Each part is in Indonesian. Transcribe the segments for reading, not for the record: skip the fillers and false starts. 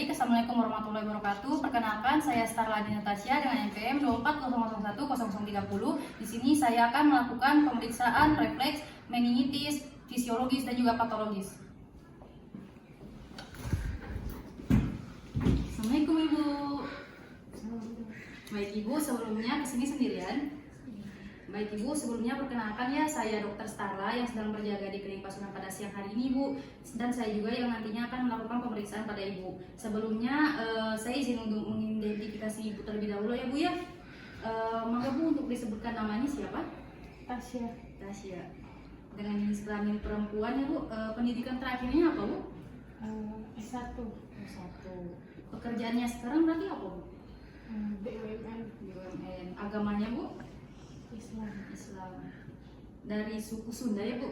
Baik, Assalamualaikum warahmatullahi wabarakatuh. Perkenalkan, saya Starladi Natasha dengan NPM 240010030. Di sini saya akan melakukan pemeriksaan refleks, meningitis, fisiologis, dan juga patologis. Assalamualaikum Ibu. Baik Ibu, sebelumnya kesini sendirian. Baik Ibu, sebelumnya perkenalkan ya, saya Dr. Starla yang sedang berjaga di klinik Pasundan pada siang hari ini Bu. Dan saya juga yang nantinya akan melakukan pemeriksaan pada Ibu. Sebelumnya saya izin untuk mengidentifikasi Ibu terlebih dahulu ya Bu ya. Maka Bu untuk disebutkan namanya siapa? Tasya. Tasya. Dengan jenis kelamin perempuan ya Bu. Pendidikan terakhirnya apa Bu? S1. S1. Pekerjaannya sekarang berarti apa Bu? BUMN. BUMN. Agamanya Bu? Islam. Dari suku Sunda ya Bu?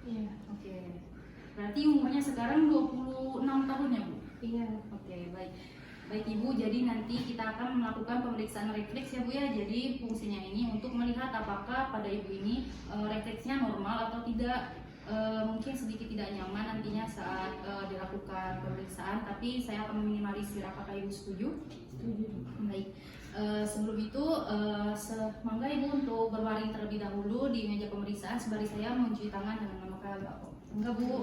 Iya. Oke. Berarti umurnya sekarang 26 tahun ya Bu? Iya. Oke, baik. Baik Ibu, jadi nanti kita akan melakukan pemeriksaan refleks ya Bu ya. Jadi fungsinya ini untuk melihat apakah pada Ibu ini refleksnya normal atau tidak. Mungkin sedikit tidak nyaman nantinya saat dilakukan pemeriksaan, tapi saya akan meminimalisir. Apakah Ibu setuju? Setuju. Baik. Sebelum itu, mangga Ibu untuk berbaring terlebih dahulu di meja pemeriksaan sembari saya mencuci tangan dengan memakai alkohol. Mangga Bu.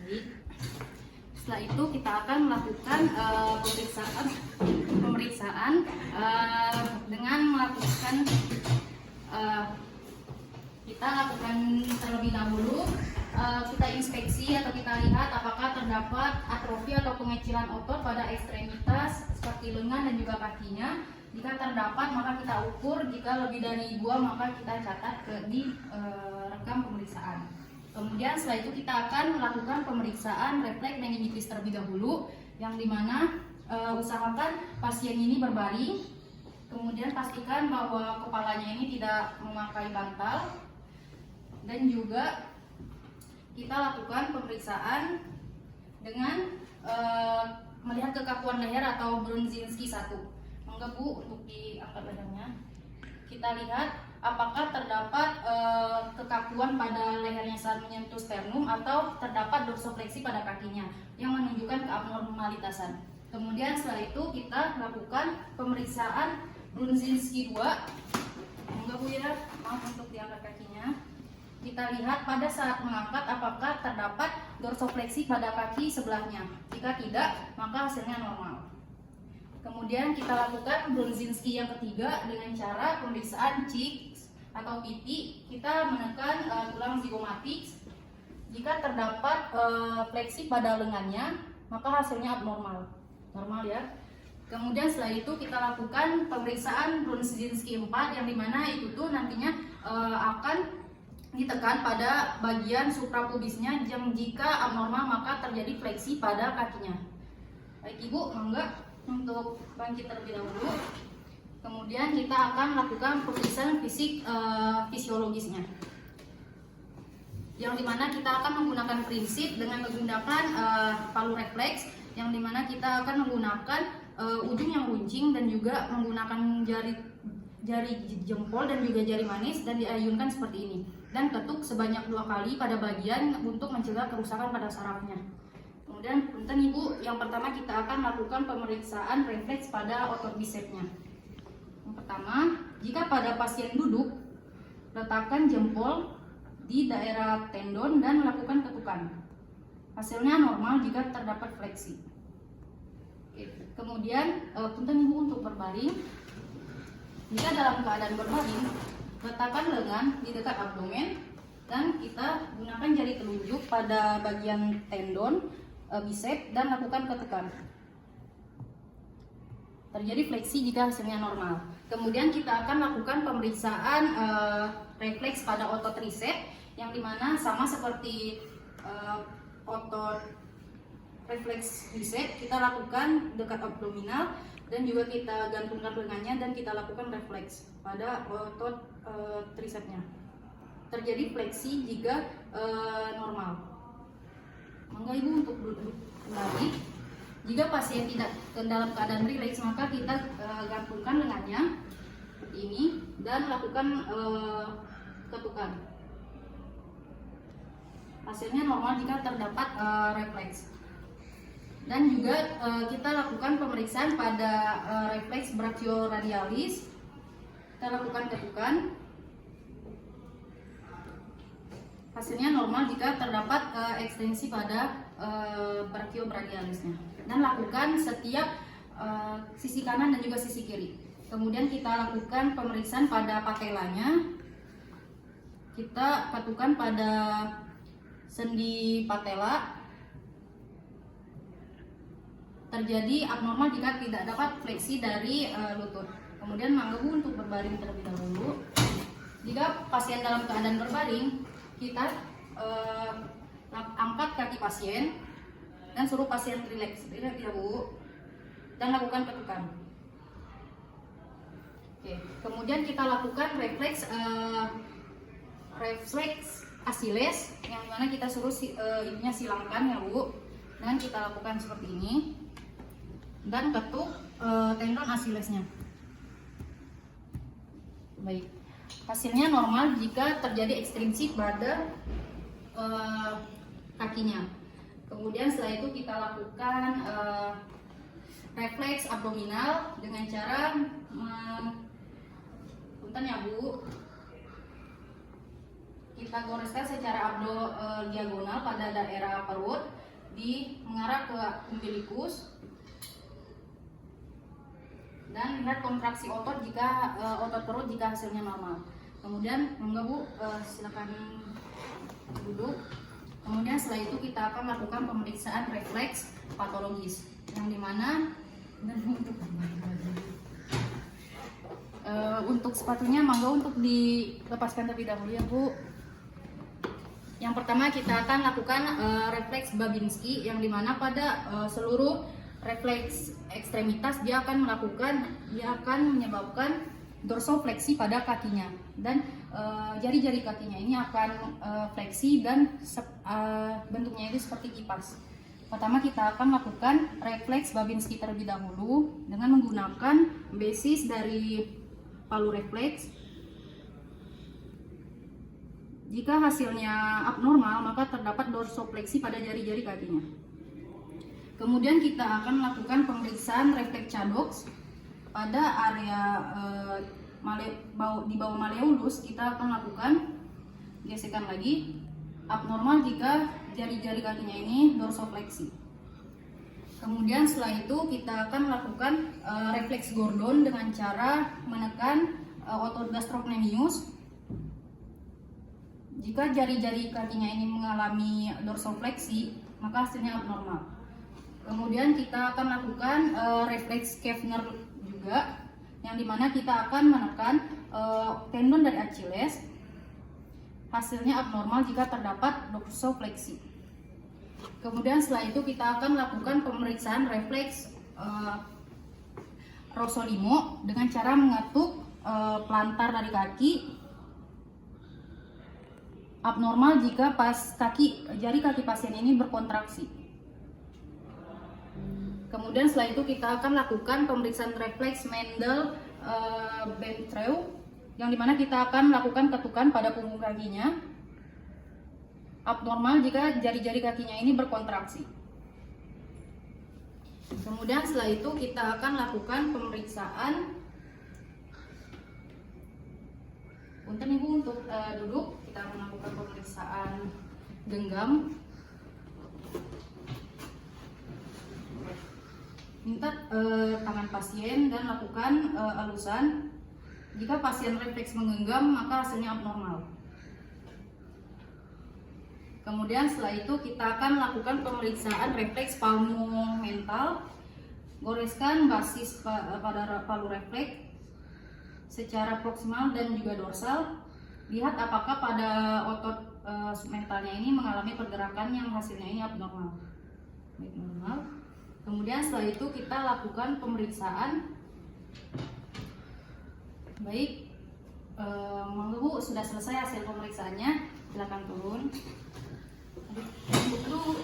Baik. Setelah itu kita akan melakukan pemeriksaan dengan melakukan kita lakukan terlebih dahulu, kita inspeksi atau kita lihat apakah terdapat atrofi atau pengecilan otot pada ekstremitas seperti lengan dan juga kakinya. Jika terdapat maka kita ukur, jika lebih dari 2 maka kita catat di rekam pemeriksaan. Kemudian setelah itu kita akan melakukan pemeriksaan refleks meningitis terlebih dahulu, yang dimana usahakan pasien ini berbaring, kemudian pastikan bahwa kepalanya ini tidak memakai bantal. Dan juga kita lakukan pemeriksaan dengan melihat kekakuan leher atau Brudzinski 1. Monggo Bu untuk diangkat lehernya. Kita lihat apakah terdapat kekakuan pada lehernya saat menyentuh sternum atau terdapat dorsofleksi pada kakinya yang menunjukkan keabnormalitasan. Kemudian setelah itu kita lakukan pemeriksaan Brudzinski 2. Monggo Bu ya, maaf untuk diangkat kakinya. Kita lihat pada saat mengangkat apakah terdapat dorsofleksi pada kaki sebelahnya. Jika tidak, maka hasilnya normal. Kemudian kita lakukan Brudzinski yang ketiga dengan cara pemeriksaan cheeks atau pipi. Kita menekan tulang zigomatik. Jika terdapat fleksi pada lengannya, maka hasilnya abnormal. Normal ya. Kemudian setelah itu kita lakukan pemeriksaan Brudzinski 4 yang dimana itu tuh nantinya akan ditekan pada bagian suprapubisnya. Jika abnormal maka terjadi fleksi pada kakinya. Baik Ibu, mangga untuk bangkit terlebih dahulu. Kemudian kita akan lakukan pemeriksaan fisiologisnya, yang dimana kita akan menggunakan prinsip dengan menggunakan palu refleks, yang dimana kita akan menggunakan ujung yang runcing dan juga menggunakan jari jempol dan juga jari manis dan diayunkan seperti ini, dan ketuk sebanyak 2 kali pada bagian untuk mencegah kerusakan pada sarafnya. Kemudian punten Ibu, yang pertama kita akan melakukan pemeriksaan refleks pada otot bisepsnya. Yang pertama, jika pada pasien duduk, letakkan jempol di daerah tendon dan melakukan ketukan. Hasilnya normal jika terdapat fleksi. Kemudian punten Ibu untuk berbaring. Jika dalam keadaan berbaring, letakkan lengan di dekat abdomen dan kita gunakan jari telunjuk pada bagian tendon bisep dan lakukan ketekan. Terjadi fleksi jika hasilnya normal. Kemudian kita akan lakukan pemeriksaan refleks pada otot tricep, yang dimana sama seperti otot refleks bicep, kita lakukan dekat abdominal dan juga kita gantungkan lengannya dan kita lakukan refleks pada otot tricepsnya. Terjadi fleksi jika normal. Mangga Ibu untuk duduk kembali. Jika pasien tidak dalam keadaan rileks, maka kita gantungkan lengannya ini dan lakukan ketukan. Hasilnya normal jika terdapat refleks. Dan juga kita lakukan pemeriksaan pada refleks brachioradialis. Kita lakukan ketukan. Hasilnya normal jika terdapat ekstensi pada brachiobradialisnya. Dan lakukan setiap sisi kanan dan juga sisi kiri. Kemudian kita lakukan pemeriksaan pada patelanya. Kita ketukan pada sendi patela. Terjadi abnormal jika tidak dapat fleksi dari lutut. Kemudian mangga Bu untuk berbaring terlebih dahulu. Jika pasien dalam keadaan berbaring, kita angkat kaki pasien dan suruh pasien rileks ya Bu, dan lakukan ketukan. Oke, kemudian kita lakukan refleks Achilles, yang mana kita suruh ininya silangkan ya Bu, dan kita lakukan seperti ini dan ketuk tendon Achillesnya. Baik, hasilnya normal jika terjadi ekstensi pada kakinya. Kemudian setelah itu kita lakukan refleks abdominal dengan cara punten ya Bu, kita goreskan secara diagonal pada daerah perut mengarah ke umbilikus dan lihat kontraksi otot jika otot perut jika hasilnya normal. Kemudian monggo Bu, silakan duduk. Kemudian setelah itu kita akan melakukan pemeriksaan refleks patologis yang dimana untuk sepatunya monggo untuk dilepaskan terlebih dahulu ya Bu. Yang pertama kita akan lakukan refleks Babinski, yang dimana pada seluruh refleks ekstremitas dia akan menyebabkan dorsofleksi pada kakinya, dan jari-jari kakinya ini akan fleksi dan bentuknya itu seperti kipas. Pertama kita akan lakukan refleks Babinski terlebih dahulu dengan menggunakan basis dari palu refleks. Jika hasilnya abnormal, maka terdapat dorsofleksi pada jari-jari kakinya. Kemudian kita akan melakukan pemeriksaan refleks Chadocks pada area di bawah malleolus. Kita akan lakukan gesekan lagi. Abnormal jika jari-jari kakinya ini dorsofleksi. Kemudian setelah itu kita akan melakukan refleks Gordon dengan cara menekan otot gastrocnemius. Jika jari-jari kakinya ini mengalami dorsofleksi, maka hasilnya abnormal. Kemudian kita akan lakukan refleks Kevner juga, yang dimana kita akan menekan tendon dari Achilles. Hasilnya abnormal jika terdapat dorsofleksi. Kemudian setelah itu kita akan lakukan pemeriksaan refleks Rossolimo dengan cara mengetuk plantar dari kaki. Abnormal jika jari kaki pasien ini berkontraksi. Kemudian setelah itu kita akan lakukan pemeriksaan refleks Mendel Bentreu, yang dimana kita akan melakukan ketukan pada punggung kakinya. Abnormal jika jari-jari kakinya ini berkontraksi. Kemudian setelah itu kita akan lakukan pemeriksaan. Punten Ibu untuk duduk, kita akan melakukan pemeriksaan genggam. Minta tangan pasien dan lakukan alusan. Jika pasien refleks menggenggam, maka hasilnya abnormal. Kemudian setelah itu kita akan lakukan pemeriksaan refleks palmomental. Goreskan basis pada palu refleks secara proksimal dan juga dorsal. Lihat apakah pada otot submentalnya ini mengalami pergerakan yang hasilnya ini abnormal. Baik, normal. Kemudian setelah itu kita lakukan pemeriksaan. Baik, monggo Bu, sudah selesai hasil pemeriksaannya. Silakan turun. Dulu.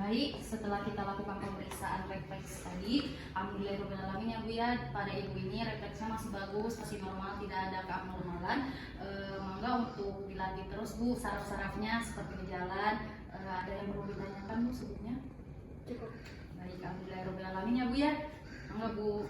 Baik, setelah kita lakukan pemeriksaan refleks tadi, alhamdulillahirobbilalamin ya Bu ya, pada Ibu ini refleksnya masih bagus, masih normal, tidak ada keabnormalan. Mangga untuk dilatih terus Bu, saraf-sarafnya seperti berjalan. Ada yang perlu ditanyakan Bu sebelumnya? Cukup. Baik, alhamdulillahirobbilalamin ya Bu ya. Mangga Bu.